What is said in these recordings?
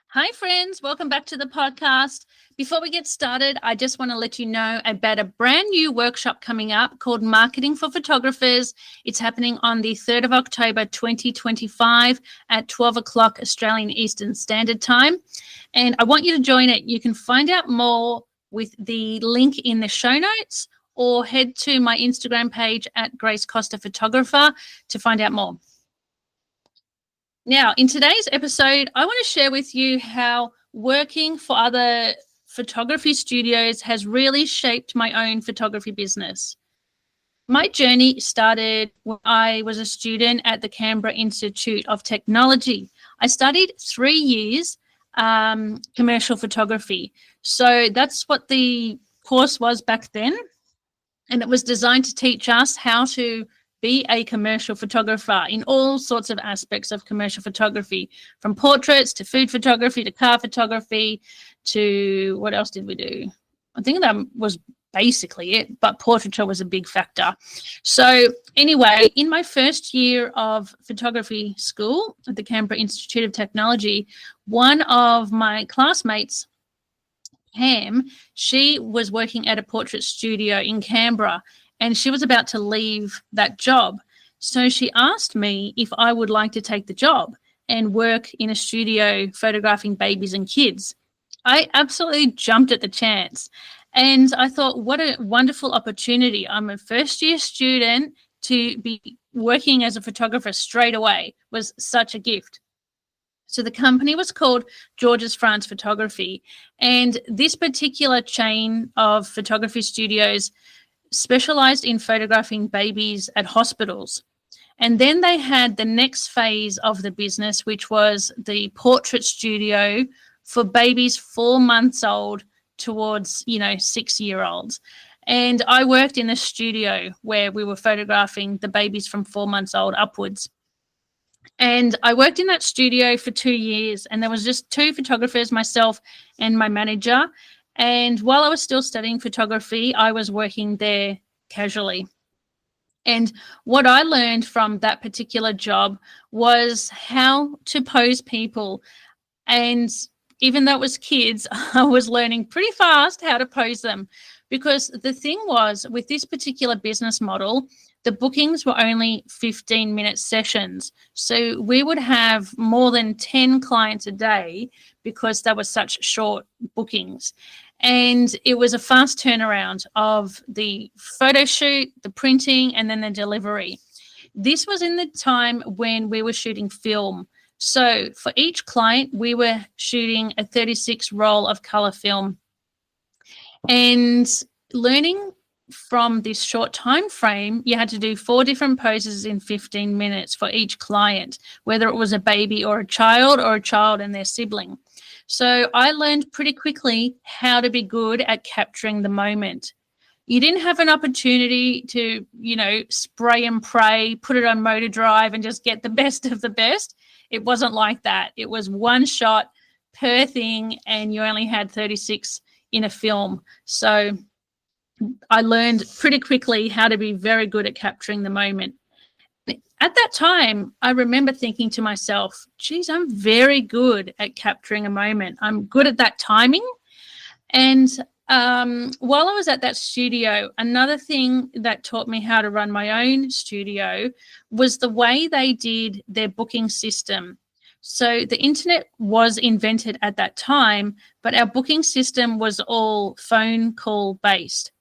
Hi, friends. Welcome back to the podcast. Before we get started, I just want to let you know about a brand new workshop coming up called Marketing for Photographers. It's happening on the 3rd of October, 2025 at 12 o'clock Australian Eastern Standard Time. And I want you to join it. You can find out more with the link in the show notes or head to my Instagram page at Grace Costa Photographer to find out more. Now, in today's episode, I want to share with you how working for other photography studios has really shaped my own photography business. My journey started when I was a student at the Canberra Institute of Technology. I studied 3 years commercial photography. So that's what the course was back then. And it was designed to teach us how to be a commercial photographer in all sorts of aspects of commercial photography, from portraits to food photography to car photography to what else did we do? I think that was basically it, but portraiture was a big factor. So anyway, in my first year of photography school at the Canberra Institute of Technology, one of my classmates, Pam, she was working at a portrait studio in Canberra, and she was about to leave that job. So she asked me if I would like to take the job and work in a studio photographing babies and kids. I absolutely jumped at the chance. And I thought, what a wonderful opportunity. I'm a first year student. To be working as a photographer straight away was such a gift. So the company was called George's France Photography. And this particular chain of photography studios specialized in photographing babies at hospitals. And then they had the next phase of the business, which was the portrait studio for babies 4 months old towards, 6-year-olds. And I worked in a studio where we were photographing the babies from 4 months old upwards. And I worked in that studio for 2 years, and there was just 2 photographers, myself and my manager. And while I was still studying photography, I was working there casually. And what I learned from that particular job was how to pose people. And even though it was kids, I was learning pretty fast how to pose them. Because the thing was, with this particular business model, the bookings were only 15-minute sessions. So we would have more than 10 clients a day because they were such short bookings. And it was a fast turnaround of the photo shoot, the printing, and then the delivery. This was in the time when we were shooting film. So for each client, we were shooting a 36 roll of color film. And learning from this short time frame, you had to do 4 different poses in 15 minutes for each client, whether it was a baby or a child and their sibling. So I learned pretty quickly how to be good at capturing the moment. You didn't have an opportunity to, spray and pray, put it on motor drive and just get the best of the best. It wasn't like that. It was one shot per thing, and you only had 36 in a film. So I learned pretty quickly how to be very good at capturing the moment. At that time, I remember thinking to myself, geez, I'm very good at capturing a moment. I'm good at that timing. And while I was at that studio, another thing that taught me how to run my own studio was the way they did their booking system. So the internet was invented at that time, but our booking system was all phone call based.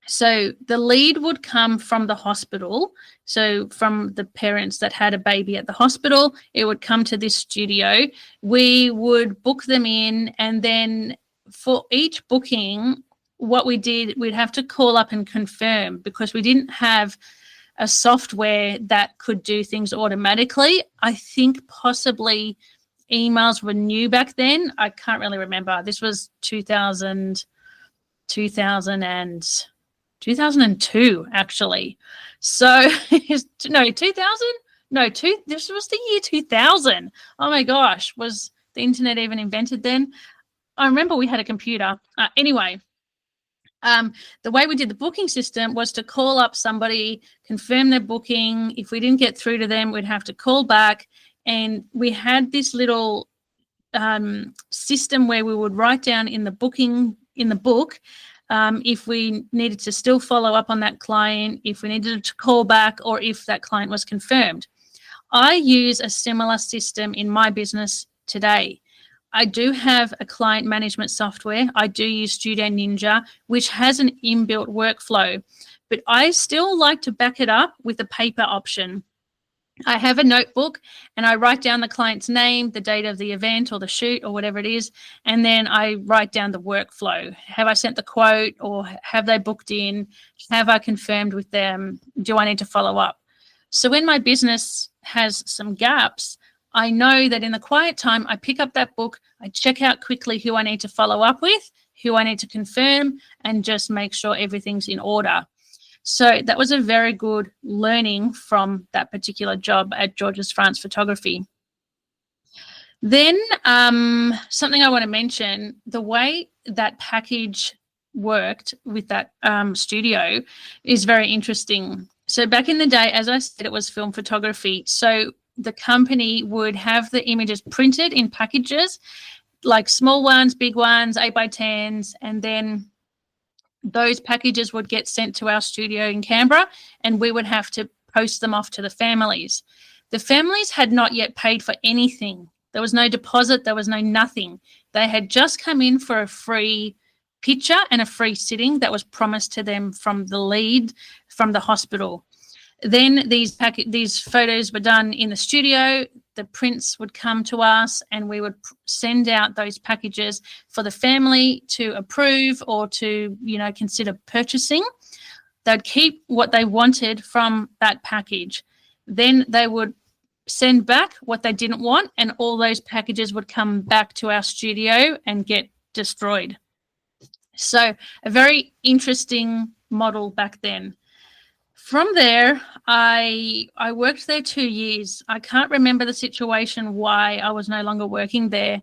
So the lead would come from the hospital. So from the parents that had a baby at the hospital, it would come to this studio. We would book them in, and then for each booking, what we did, we'd have to call up and confirm, because we didn't have a software that could do things automatically. I think possibly emails were new back then. I can't really remember. This was 2002 actually. So no, 2000? No, this was the year 2000. Oh my gosh, was the internet even invented then? I remember we had a computer. Anyway, the way we did the booking system was to call up somebody, confirm their booking. If we didn't get through to them, we'd have to call back. And we had this little system where we would write down in the book if we needed to still follow up on that client, if we needed to call back, or if that client was confirmed. I use a similar system in my business today. I do have a client management software. I do use Studio Ninja, which has an inbuilt workflow, but I still like to back it up with a paper option. I have a notebook and I write down the client's name, the date of the event or the shoot or whatever it is, and then I write down the workflow. Have I sent the quote, or have they booked in? Have I confirmed with them? Do I need to follow up? So when my business has some gaps, I know that in the quiet time, I pick up that book, I check out quickly who I need to follow up with, who I need to confirm, and just make sure everything's in order. So that was a very good learning from that particular job at George's France Photography. Then something I want to mention, the way that package worked with that studio is very interesting. So back in the day, as I said, it was film photography. So the company would have the images printed in packages, like small ones, big ones, 8x10s, and then those packages would get sent to our studio in Canberra, and we would have to post them off to the families. The families had not yet paid for anything. There was no deposit. There was no nothing. They had just come in for a free picture and a free sitting that was promised to them from the lead from the hospital. Then these photos were done in the studio. The prints would come to us, and we would send out those packages for the family to approve or to, consider purchasing. They'd keep what they wanted from that package. Then they would send back what they didn't want, and all those packages would come back to our studio and get destroyed. So a very interesting model back then. From there, I worked there 2 years. I can't remember the situation why I was no longer working there.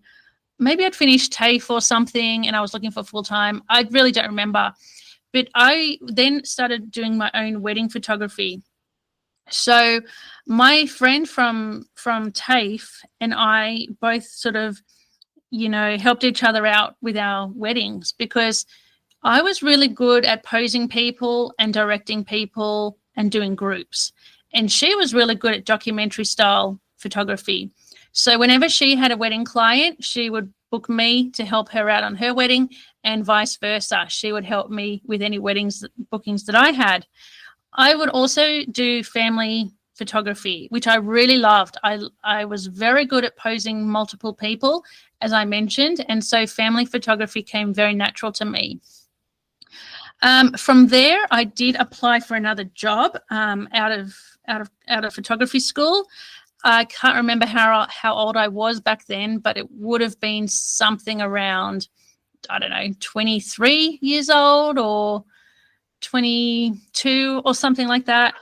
Maybe I'd finished TAFE or something and I was looking for full-time. I really don't remember. But I then started doing my own wedding photography. So my friend from TAFE and I both sort of, helped each other out with our weddings, because I was really good at posing people and directing people and doing groups. And she was really good at documentary style photography. So whenever she had a wedding client, she would book me to help her out on her wedding, and vice versa. She would help me with any bookings that I had. I would also do family photography, which I really loved. I was very good at posing multiple people, as I mentioned, and so family photography came very natural to me. From there, I did apply for another job out of photography school. I can't remember how old I was back then, but it would have been something around, 23 years old or 22 or something like that.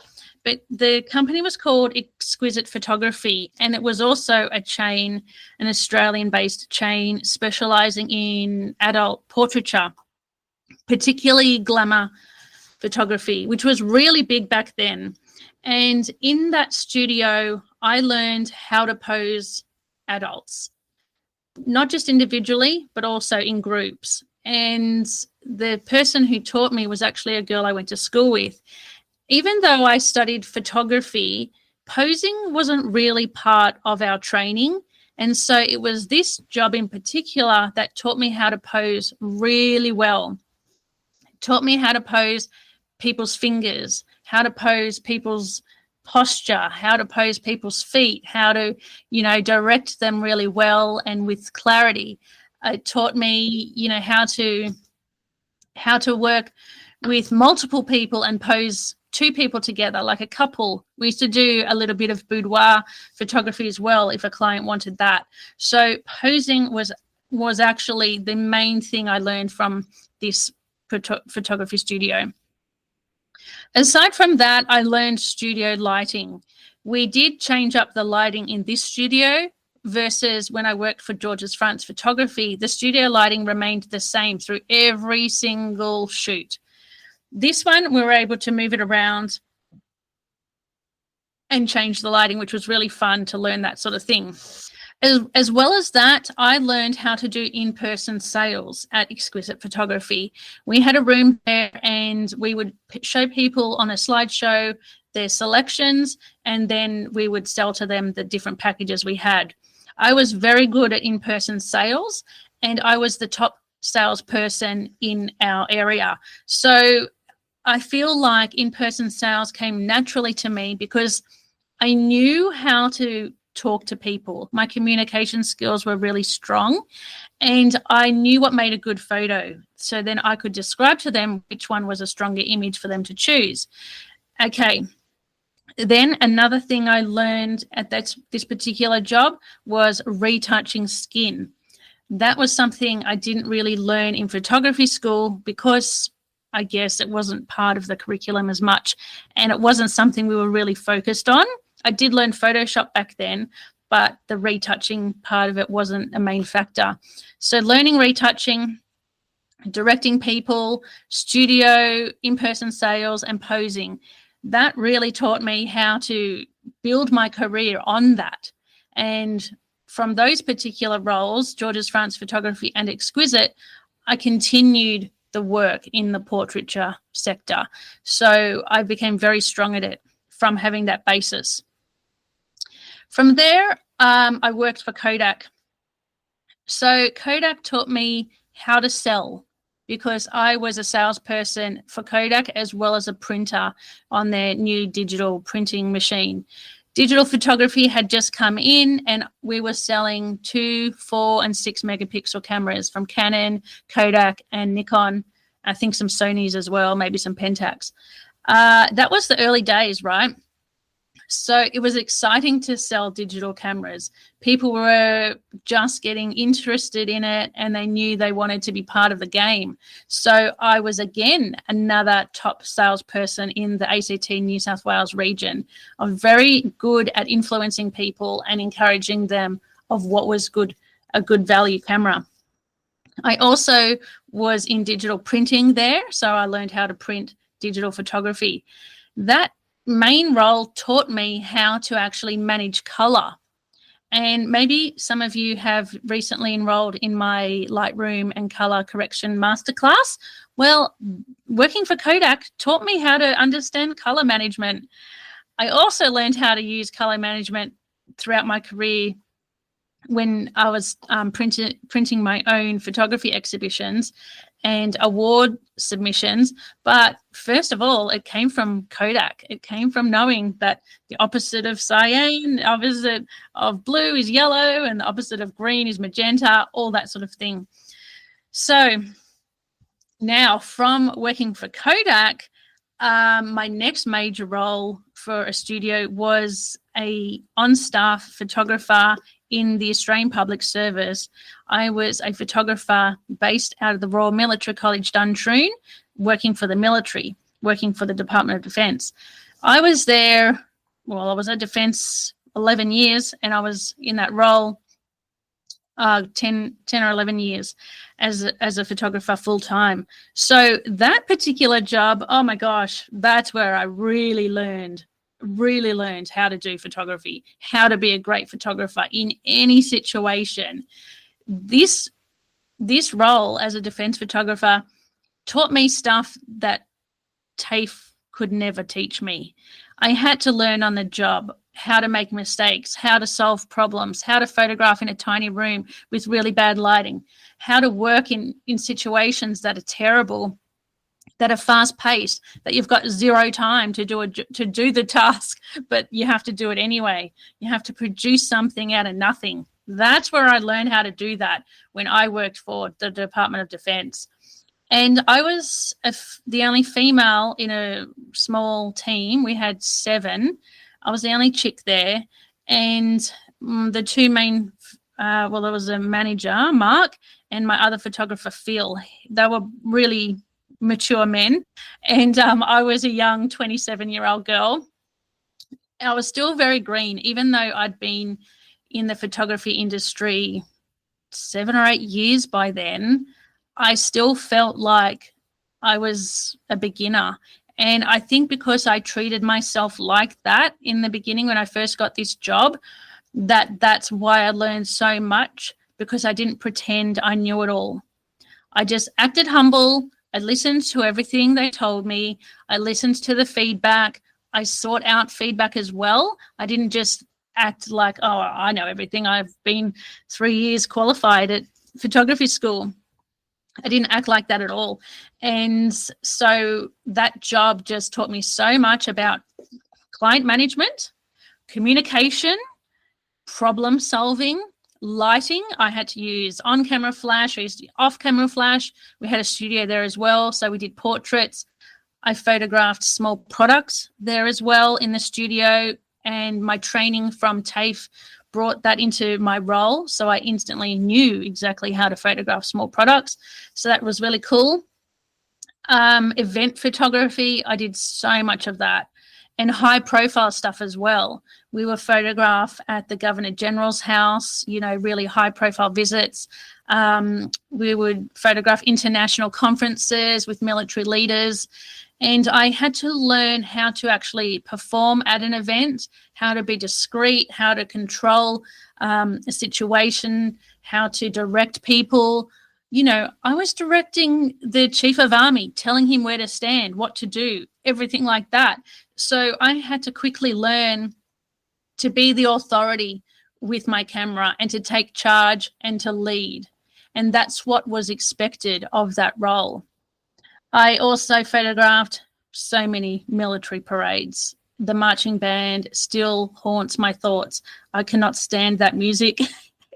But the company was called Exquisite Photography, and it was also a chain, an Australian-based chain specialising in adult portraiture, particularly glamour photography, which was really big back then. And in that studio, I learned how to pose adults, not just individually, but also in groups. And the person who taught me was actually a girl I went to school with. Even though I studied photography, posing wasn't really part of our training. And so it was this job in particular that taught me how to pose really well. It taught me how to pose people's fingers, how to pose people's posture, how to pose people's feet, how to, direct them really well and with clarity. It taught me, how to work with multiple people and pose two people together like a couple. We used to do a little bit of boudoir photography as well if a client wanted that. So posing was actually the main thing I learned from this photography studio. Aside from that, I learned studio lighting. We did change up the lighting in this studio versus when I worked for George's France Photography. The studio lighting remained the same through every single shoot. This one, we were able to move it around and change the lighting, which was really fun to learn that sort of thing. As well as that, I learned how to do in-person sales at Exquisite Photography. We had a room there and we would show people on a slideshow their selections, and then we would sell to them the different packages we had. I was very good at in-person sales, and I was the top salesperson in our area. So I feel like in-person sales came naturally to me because I knew how to talk to people. My communication skills were really strong, and I knew what made a good photo. So then I could describe to them which one was a stronger image for them to choose. Okay. Then another thing I learned at this particular job was retouching skin. That was something I didn't really learn in photography school because I guess it wasn't part of the curriculum as much, and it wasn't something we were really focused on. I did learn Photoshop back then, but the retouching part of it wasn't a main factor. So learning retouching, directing people, studio, in-person sales, and posing, that really taught me how to build my career on that. And from those particular roles, George's France Photography and Exquisite, I continued the work in the portraiture sector. So I became very strong at it from having that basis. From there, I worked for Kodak. So Kodak taught me how to sell because I was a salesperson for Kodak as well as a printer on their new digital printing machine. Digital photography had just come in and we were selling 2, 4, and 6 megapixel cameras from Canon, Kodak, and Nikon. I think some Sonys as well, maybe some Pentax. That was the early days, right? So it was exciting to sell digital cameras. People were just getting interested in it and they knew they wanted to be part of the game. So I was, again, another top salesperson in the ACT New South Wales region. I'm very good at influencing people and encouraging them of what was good, a good value camera. I also was in digital printing there, so I learned how to print digital photography. That main role taught me how to actually manage color. And maybe some of you have recently enrolled in my Lightroom and color correction masterclass. Well, working for Kodak taught me how to understand color management. I also learned how to use color management throughout my career when I was printing my own photography exhibitions and award submissions. But first of all, it came from Kodak. It came from knowing that the opposite of cyan, the opposite of blue is yellow, and the opposite of green is magenta, all that sort of thing. So now from working for Kodak, my next major role for a studio was a on-staff photographer in the Australian Public Service. I was a photographer based out of the Royal Military College Duntroon, working for the military, working for the Department of Defence. I was there, well, I was at Defence 11 years, and I was in that role 10 or 11 years as a photographer full-time. So that particular job, oh my gosh, that's where I really learned how to do photography, how to be a great photographer in any situation. This role as a defence photographer taught me stuff that TAFE could never teach me. I had to learn on the job how to make mistakes, how to solve problems, how to photograph in a tiny room with really bad lighting, how to work in situations that are terrible, that are fast-paced, that you've got zero time to do the task, but you have to do it anyway. You have to produce something out of nothing. That's where I learned how to do that when I worked for the Department of Defence. And I was the only female in a small team. We had 7. I was the only chick there. And the two main, there was a manager, Mark, and my other photographer, Phil. They were really mature men, and I was a young 27-year-old girl. I was still very green, even though I'd been in the photography industry 7 or 8 years by then. I still felt like I was a beginner. And I think because I treated myself like that in the beginning when I first got this job, That's why I learned so much, because I didn't pretend I knew it all. I just acted humble. I listened to everything they told me. I listened to the feedback. I sought out feedback as well. I didn't just act like, oh, I know everything. I've been 3 years qualified at photography school. I didn't act like that at all. And so that job just taught me so much about client management, communication, problem solving, lighting. I had to use on-camera flash. I used off-camera flash. We had a studio there as well, so we did portraits. I photographed small products there as well in the studio, and my training from TAFE brought that into my role, so I instantly knew exactly how to photograph small products. So that was really cool. Event photography, I did so much of that, and high profile stuff as well. We were photographed at the Governor General's house, you know, really high profile visits. We would photograph international conferences with military leaders. And I had to learn how to actually perform at an event, how to be discreet, how to control a situation, how to direct people. You know, I was directing the chief of army, telling him where to stand, what to do, everything like that. So I had to quickly learn to be the authority with my camera and to take charge and to lead. And that's what was expected of that role. I also photographed so many military parades. The marching band still haunts my thoughts. I cannot stand that music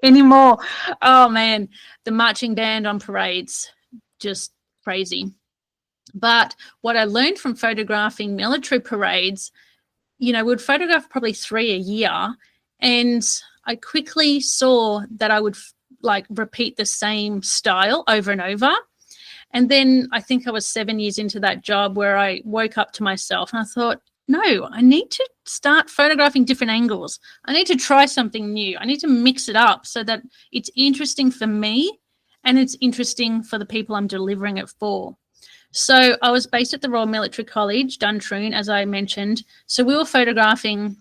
anymore. Oh man, the marching band on parades, just crazy. But what I learned from photographing military parades, you know, we'd photograph probably 3 a year, and I quickly saw that I would like repeat the same style over and over. And then I think I was 7 years into that job where I woke up to myself and I thought, no, I need to start photographing different angles. I need to try something new. I need to mix it up so that it's interesting for me and it's interesting for the people I'm delivering it for. So I was based at the Royal Military College, Duntroon, as I mentioned. So we were photographing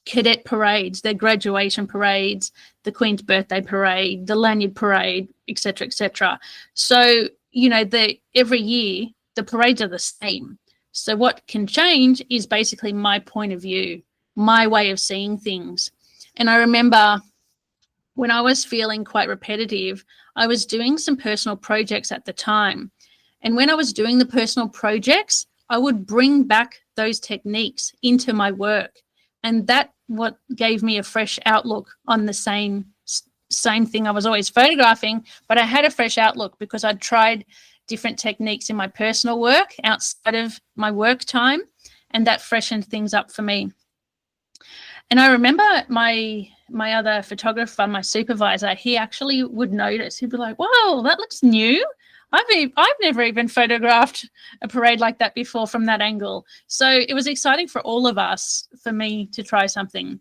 cadet parades, their graduation parades, the Queen's birthday parade, the lanyard parade, etc., etc. So, you know, every year the parades are the same. So what can change is basically my point of view, my way of seeing things. And I remember when I was feeling quite repetitive, I was doing some personal projects at the time. And when I was doing the personal projects, I would bring back those techniques into my work. And that what gave me a fresh outlook on the same thing I was always photographing, but I had a fresh outlook because I'd tried different techniques in my personal work outside of my work time, and that freshened things up for me. And I remember my other photographer, my supervisor, he actually would notice. He'd be like, "Whoa, that looks new. I've never even photographed a parade like that before from that angle." So it was exciting for all of us, for me to try something.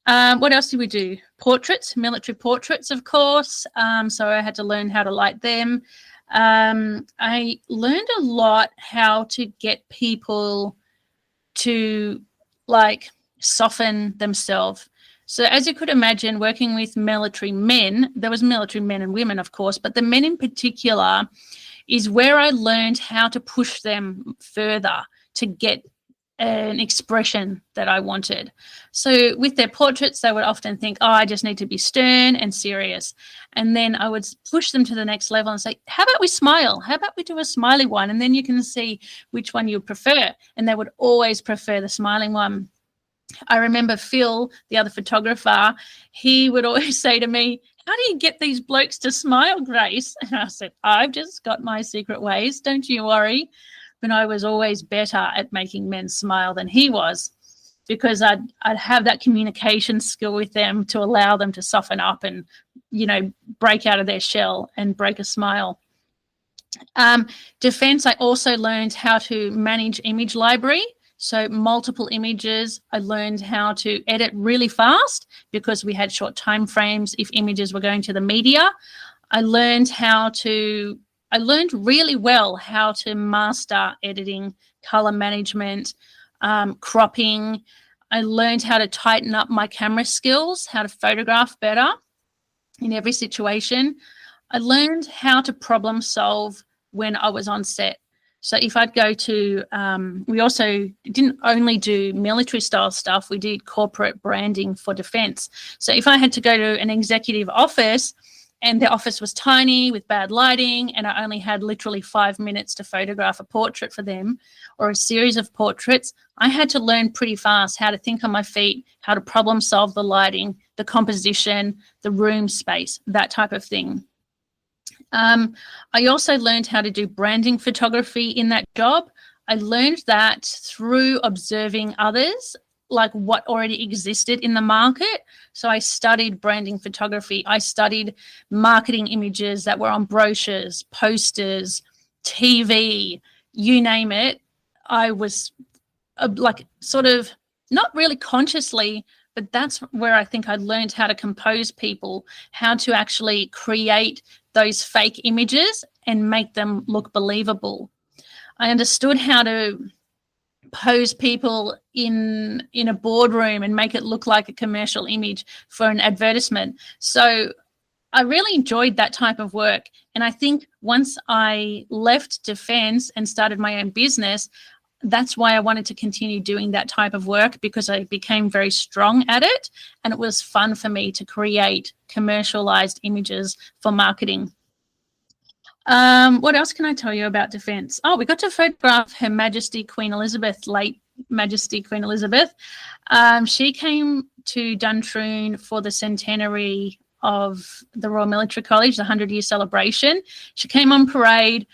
What else did we do? Portraits, military portraits, of course. So I had to learn how to light them. I learned a lot how to get people to like soften themselves. So as you could imagine, working with military men, there was military men and women, of course, but the men in particular is where I learned how to push them further to get an expression that I wanted. So with their portraits, they would often think, oh, I just need to be stern and serious. And then I would push them to the next level and say, how about we smile? How about we do a smiley one? And then you can see which one you prefer. And they would always prefer the smiling one. I remember Phil, the other photographer, he would always say to me, how do you get these blokes to smile, Grace? And I said, I've just got my secret ways, don't you worry. But I was always better at making men smile than he was, because I'd have that communication skill with them to allow them to soften up and, you know, break out of their shell and break a smile. Defense, I also learned how to manage image library. So multiple images. I learned how to edit really fast because we had short time frames if images were going to the media. I learned really well how to master editing, color management, cropping. I learned how to tighten up my camera skills, how to photograph better in every situation. I learned how to problem solve when I was on set. So if I'd go to, we also didn't only do military style stuff, we did corporate branding for defense. So if I had to go to an executive office and the office was tiny with bad lighting and I only had literally 5 minutes to photograph a portrait for them or a series of portraits, I had to learn pretty fast how to think on my feet, how to problem solve the lighting, the composition, the room space, that type of thing. I also learned how to do branding photography in that job. I learned that through observing others, like what already existed in the market. So I studied branding photography. I studied marketing images that were on brochures, posters, TV, you name it. I was like sort of not really consciously, but that's where I think I learned how to compose people, how to actually create those fake images and make them look believable. I understood how to pose people in a boardroom and make it look like a commercial image for an advertisement. So I really enjoyed that type of work. And I think once I left defense and started my own business, that's why I wanted to continue doing that type of work, because I became very strong at it and it was fun for me to create commercialized images for marketing. What else can I tell you about defense? Oh, we got to photograph Her Majesty Queen Elizabeth, late Majesty Queen Elizabeth. She came to Duntroon for the centenary of the Royal Military College, the 100-year celebration. She came on parade.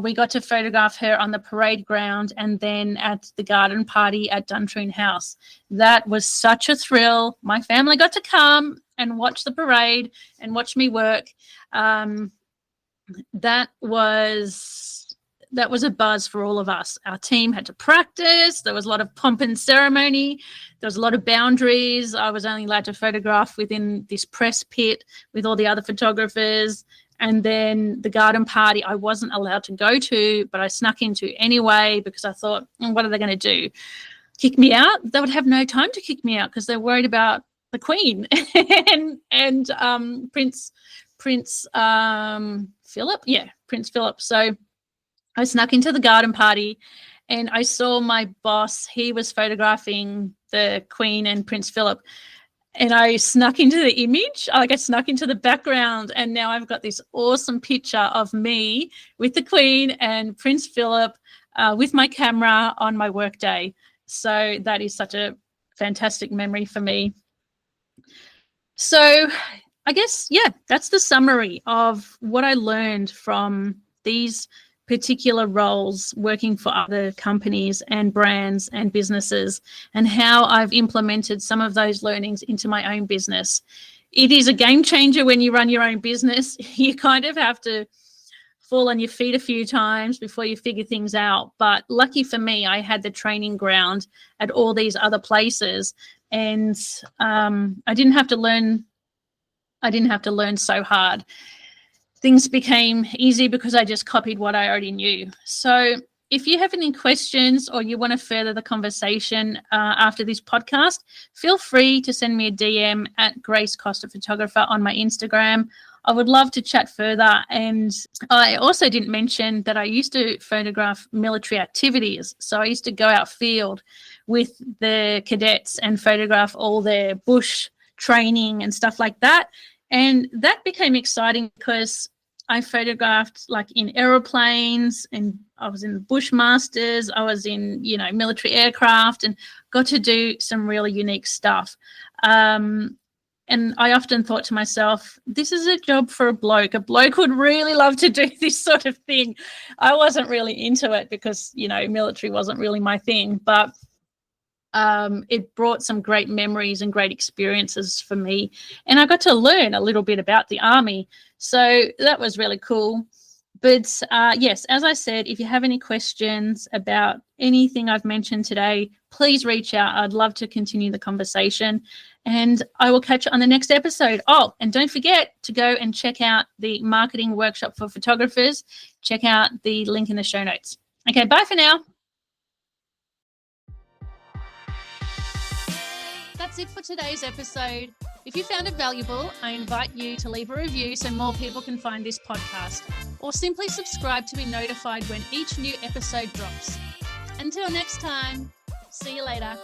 We got to photograph her on the parade ground and then at the garden party at Duntroon House. That was such a thrill. My family got to come and watch the parade and watch me work. That was a buzz for all of us. Our team had to practice. There was a lot of pomp and ceremony. There was a lot of boundaries. I was only allowed to photograph within this press pit with all the other photographers. And then the garden party I wasn't allowed to go to, but I snuck into anyway because I thought, what are they going to do? Kick me out? They would have no time to kick me out because they're worried about the Queen and Prince Philip. Yeah, Prince Philip. So I snuck into the garden party and I saw my boss. He was photographing the Queen and Prince Philip. And I snuck into the image, like I snuck into the background, and now I've got this awesome picture of me with the Queen and Prince Philip with my camera on my work day. So that is such a fantastic memory for me. So I guess, yeah, that's the summary of what I learned from these particular roles working for other companies and brands and businesses, and how I've implemented some of those learnings into my own business. It is a game changer when you run your own business. You kind of have to fall on your feet a few times before you figure things out. But lucky for me, I had the training ground at all these other places, and I didn't have to learn so hard. Things became easy because I just copied what I already knew. So if you have any questions or you want to further the conversation after this podcast, feel free to send me a DM at Grace Costa Photographer on my Instagram. I would love to chat further. And I also didn't mention that I used to photograph military activities. So I used to go out field with the cadets and photograph all their bush training and stuff like that. And that became exciting because I photographed like in aeroplanes, and I was in the Bushmasters, I was in, military aircraft, and got to do some really unique stuff. And I often thought to myself, this is a job for a bloke. A bloke would really love to do this sort of thing. I wasn't really into it because, military wasn't really my thing, but it brought some great memories and great experiences for me. And I got to learn a little bit about the Army. So that was really cool. But yes, as I said, if you have any questions about anything I've mentioned today, please reach out. I'd love to continue the conversation. And I will catch you on the next episode. Oh, and don't forget to go and check out the marketing workshop for photographers. Check out the link in the show notes. Okay, bye for now. that's it for today's episode. If you found it valuable, I invite you to leave a review so more people can find this podcast, or simply subscribe to be notified when each new episode drops. Until next time, see you later.